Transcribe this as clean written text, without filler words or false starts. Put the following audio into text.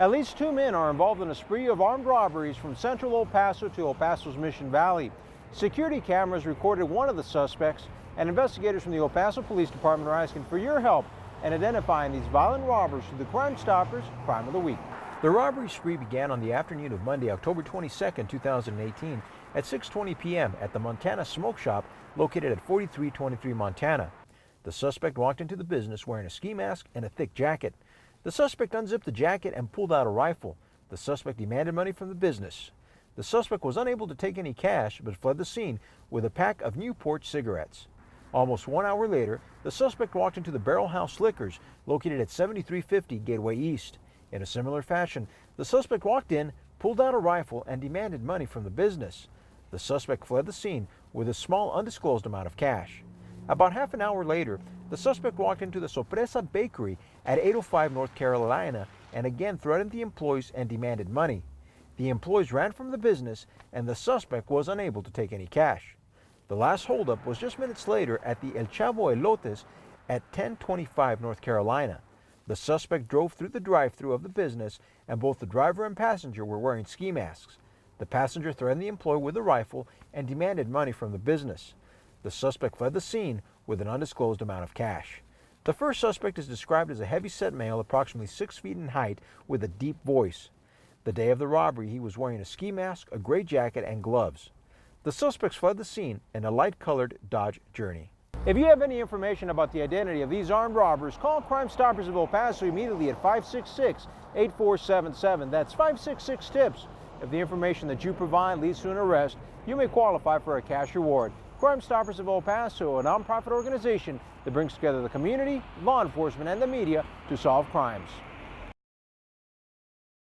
At least 2 men are involved in a spree of armed robberies from central El Paso to El Paso's Mission Valley. Security cameras recorded one of the suspects, and investigators from the El Paso Police Department are asking for your help in identifying these violent robbers through the Crime Stoppers Crime of the Week. The robbery spree began on the afternoon of Monday, October 22, 2018 at 6:20 p.m. at the Montana Smoke Shop located at 4323 Montana. The suspect walked into the business wearing a ski mask and a thick jacket. The suspect unzipped the jacket and pulled out a rifle. The suspect demanded money from the business. The suspect was unable to take any cash but fled the scene with a pack of Newport cigarettes. Almost 1 hour later, the suspect walked into the Barrel House Liquors located at 7350 Gateway East. In a similar fashion, the suspect walked in, pulled out a rifle, and demanded money from the business. The suspect fled the scene with a small undisclosed amount of cash. About half an hour later, the suspect walked into the Sorpresa Bakery at 805 North Carolina and again threatened the employees and demanded money. The employees ran from the business and the suspect was unable to take any cash. The last holdup was just minutes later at the El Chavo Elotes at 1025 North Carolina. The suspect drove through the drive-thru of the business and both the driver and passenger were wearing ski masks. The passenger threatened the employee with a rifle and demanded money from the business. The suspect fled the scene with an undisclosed amount of cash. The first suspect is described as a heavy-set male approximately 6 feet in height with a deep voice. The day of the robbery, he was wearing a ski mask, a gray jacket, and gloves. The suspects fled the scene in a light-colored Dodge Journey. If you have any information about the identity of these armed robbers, call Crime Stoppers of El Paso immediately at 566-8477. That's 566-TIPS. If the information that you provide leads to an arrest, you may qualify for a cash reward. Crime Stoppers of El Paso, a nonprofit organization that brings together the community, law enforcement, and the media to solve crimes.